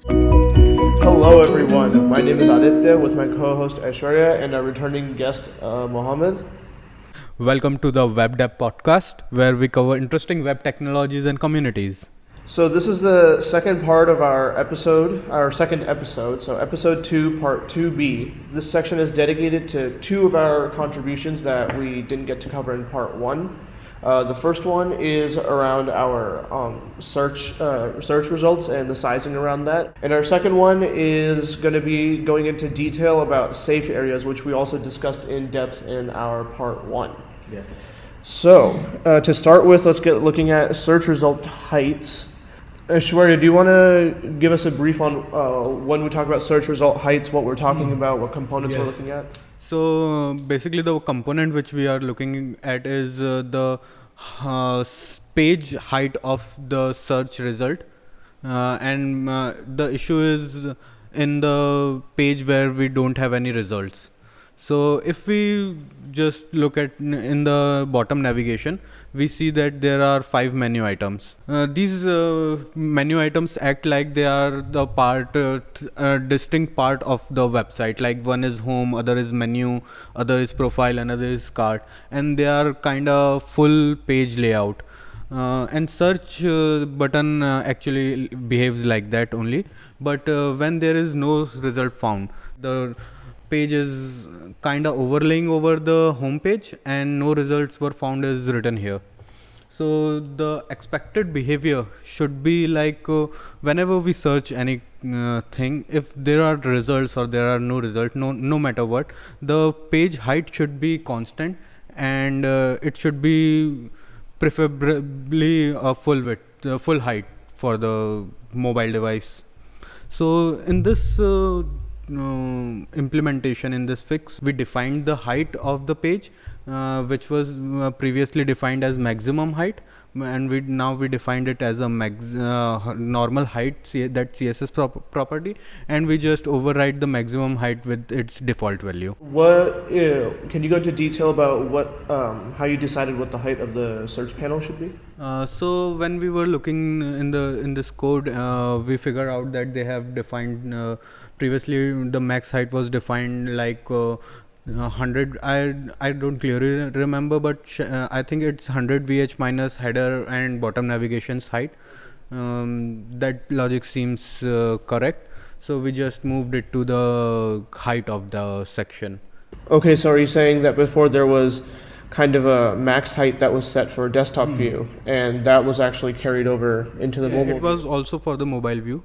Hello everyone, my name is Aditya with my co-host Aishwarya and our returning guest Mohammed. Welcome to the Web Dev Podcast, where we cover interesting web technologies and communities. So this is the second part of our second episode, so episode 2, part 2B. This section is dedicated to two of our contributions that we didn't get to cover in part 1. The first one is around our search results and the sizing around that. And our second one is going to be going into detail about safe areas, which we also discussed in depth in our part 1. Yeah. So to start with, let's get looking at search result heights. Shwarya, do you want to give us a brief on when we talk about search result heights, what we're talking about, what components we're looking at? So basically the component which we are looking at is the page height of the search result, and the issue is in the page where we don't have any results. So if we just look at in the bottom navigation, we see that there are 5 menu items. These menu items act like they are the distinct part of the website. Like one is home, other is menu, other is profile, another is cart, and they are kind of full page layout. And search button actually behaves like that only. But when there is no result found, the page is kind of overlaying over the home page and no results were found is written here. So the expected behavior should be like whenever we search any thing, if there are results or there are no results, no matter what, the page height should be constant, and it should be preferably a full width, full height for the mobile device. So in this implementation, in this fix, we defined the height of the page, which was previously defined as maximum height, and we defined it as a normal height, that CSS property, and we just override the maximum height with its default value. Can you go into detail about how you decided what the height of the search panel should be? So when we were looking in this code, we figured out that they have defined previously the max height was defined like 100. I don't clearly remember, but I think it's 100 VH minus header and bottom navigation's height. That logic seems correct. So we just moved it to the height of the section. Okay, so are you saying that before there was kind of a max height that was set for desktop view, and that was actually carried over into the mobile? It was also for the mobile view.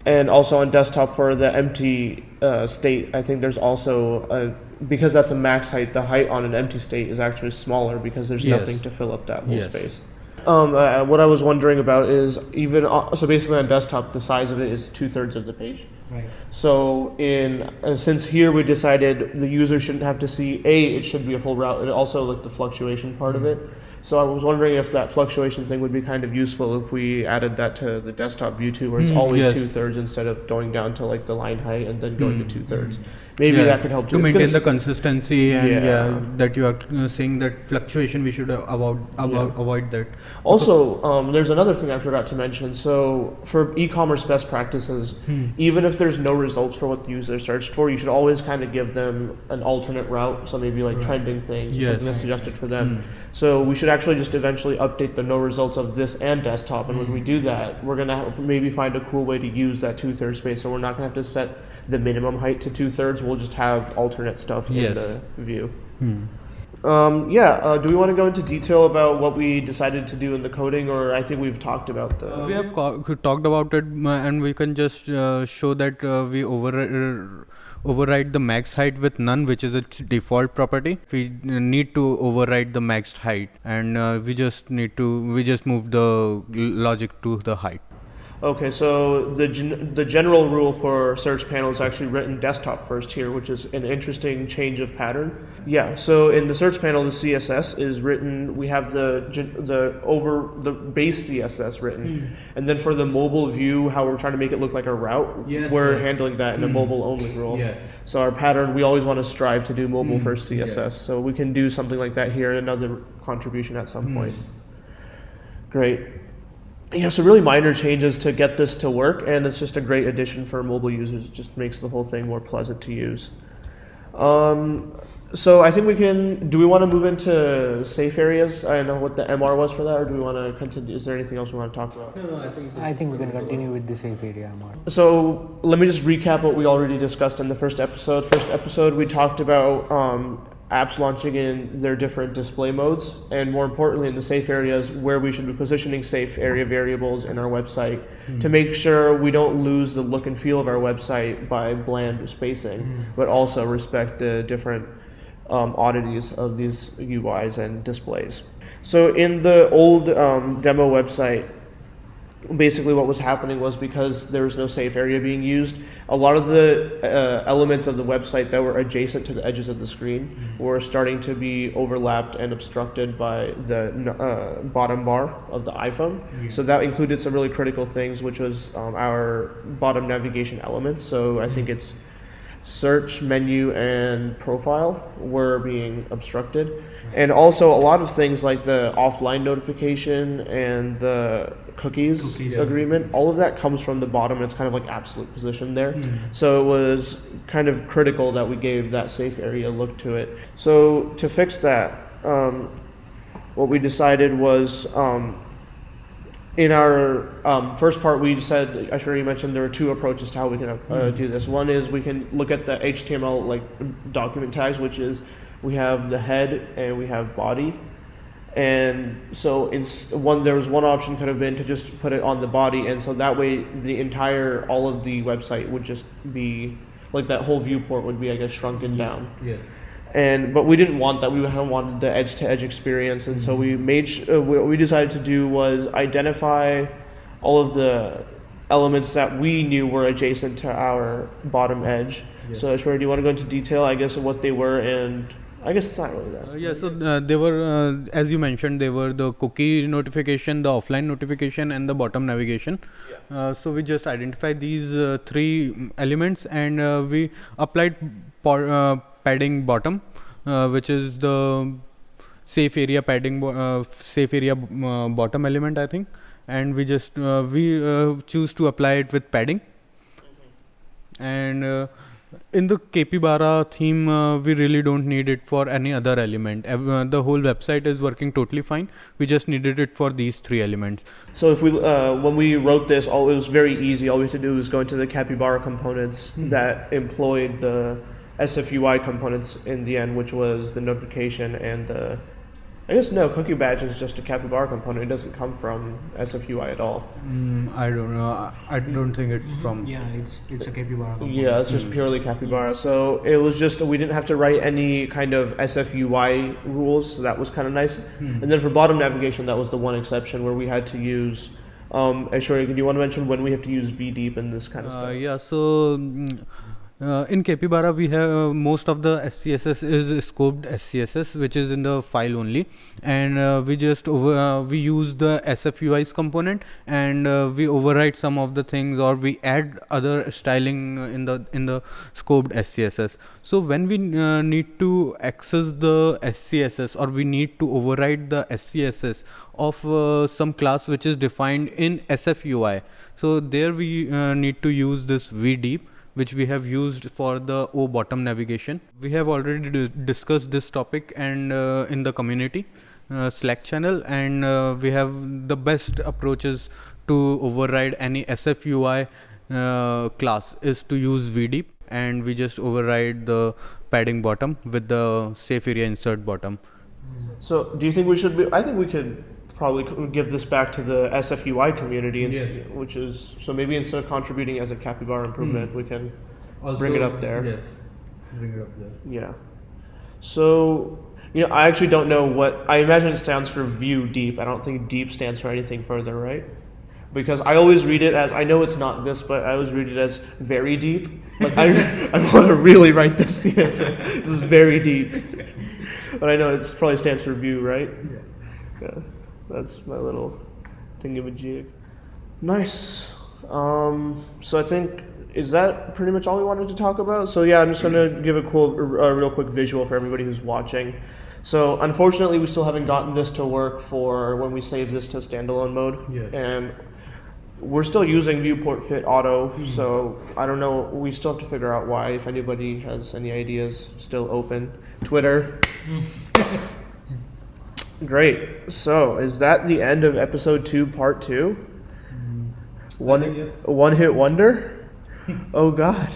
And also on desktop for the empty state, I think there's also because that's a max height, the height on an empty state is actually smaller because there's nothing to fill up that whole space. What I was wondering about is so basically on desktop, the size of it is 2/3 of the page. Right. So since here we decided the user shouldn't have to see it should be a full route, and also like the fluctuation part of it. So I was wondering if that fluctuation thing would be kind of useful if we added that to the desktop view too, where it's always 2/3 instead of going down to like the line height and then going to 2/3. Maybe that could help too. To maintain the consistency, and that you are saying that fluctuation, we should avoid that. Also, there's another thing I forgot to mention. So for e-commerce best practices, even if there's no results for what the user searched for, you should always kind of give them an alternate route. So maybe like trending things, something that's suggested for them. So we should actually just eventually update the no results of this and desktop. And when we do that, we're going to maybe find a cool way to use that 2/3 space. So we're not going to have to set the minimum height to 2/3. We'll just have alternate stuff in the view. Do we want to go into detail about what we decided to do in the coding, or I think we've talked about we have talked about it, and we can just show that we override the max height with none, which is its default property. We need to override the max height, and we just move the logic to the height. Okay, so the general rule for search panel is actually written desktop first here, which is an interesting change of pattern. Yeah, so in the search panel, the CSS is written. We have the base CSS written, and then for the mobile view, how we're trying to make it look like a route, we're handling that in a mobile only rule. So our pattern, we always want to strive to do mobile first CSS. So we can do something like that here in another contribution at some point. Great. yeah, so really minor changes to get this to work, and it's just a great addition for mobile users. It just makes the whole thing more pleasant to use. So I think do we want to move into safe areas? I don't know what the MR was for that, or do we want to continue? Is there anything else we want to talk about? No, I think we can continue with the safe area. So let me just recap what we already discussed in the first episode. First episode, we talked about apps launching in their different display modes, and more importantly in the safe areas, where we should be positioning safe area variables in our website to make sure we don't lose the look and feel of our website by bland spacing, but also respect the different oddities of these UIs and displays. So in the old demo website, basically what was happening was, because there was no safe area being used, a lot of the elements of the website that were adjacent to the edges of the screen were starting to be overlapped and obstructed by the bottom bar of the iPhone. So that included some really critical things, which was our bottom navigation elements. So I think it's search, menu, and profile were being obstructed. And also a lot of things like the offline notification and the cookies agreement, all of that comes from the bottom. It's kind of like absolute position there. So it was kind of critical that we gave that safe area look to it. So to fix that, what we decided was, in our first part, we said, I sure you mentioned there were two approaches to how we can do this. One is we can look at the HTML like document tags, which is we have the head and we have body. And so there was one option could have been to just put it on the body, and so that way all of the website would just be like that whole viewport would be, I guess, shrunken down. Yeah. But we didn't want that. We wanted the edge-to-edge experience, and so we what we decided to do was identify all of the elements that we knew were adjacent to our bottom edge. So, Ashwari, do you want to go into detail, I guess, of what they were? And I guess it's not really that. So they were, as you mentioned, they were the cookie notification, the offline notification, and the bottom navigation. So we just identified these three elements, and we applied padding bottom, which is the safe area padding, bottom element, I think. And we just choose to apply it with padding. And in the Capybara theme, we really don't need it for any other element. The whole website is working totally fine. We just needed it for these three elements. So if when we wrote this, it was very easy. All we had to do was go into the Capybara components that employed the SFUI components in the end, which was the notification and I guess no, cookie badge is just a Capybara component. It doesn't come from SFUI at all. I don't know. I don't think it's from. Yeah, it's a Capybara component. Yeah, it's just purely Capybara. Yes. So it was just, we didn't have to write any kind of SFUI rules, so that was kind of nice. And then for bottom navigation, that was the one exception where we had to use. Ashwari, do you want to mention when we have to use VDeep and this kind of stuff? So in Capybara, we have most of the SCSS is scoped SCSS, which is in the file only, and we just we use the SFUI's component, and we overwrite some of the things, or we add other styling in the scoped SCSS. So when we need to access the SCSS, or we need to override the SCSS of some class which is defined in SFUI, so there we need to use this VDeep, which we have used for the bottom navigation. We have already discussed this topic and in the community Slack channel, and we have the best approaches to override any SFUI class is to use VDeep, and we just override the padding bottom with the safe area insert bottom. So do you think we should be, I think we could probably give this back to the SFUI community, which is, so maybe instead of contributing as a Capybara improvement, we can also bring it up there. Yes, bring it up there. Yeah. So, I actually don't know what, I imagine it stands for view deep. I don't think deep stands for anything further, right? Because I always read it as, I know it's not this, but I always read it as very deep. Like I want to really write this. Yes, this is very deep. But I know it probably stands for view, right? Yeah. That's my little thingamajig. Nice. So I think, is that pretty much all we wanted to talk about? So yeah, I'm just going to give a real quick visual for everybody who's watching. So unfortunately, we still haven't gotten this to work for when we save this to standalone mode. Yes. And we're still using viewport fit auto, so I don't know. We still have to figure out why. If anybody has any ideas, still open. Twitter. Great. So is that the end of episode 2, part 2? I think yes. One hit wonder? Oh God.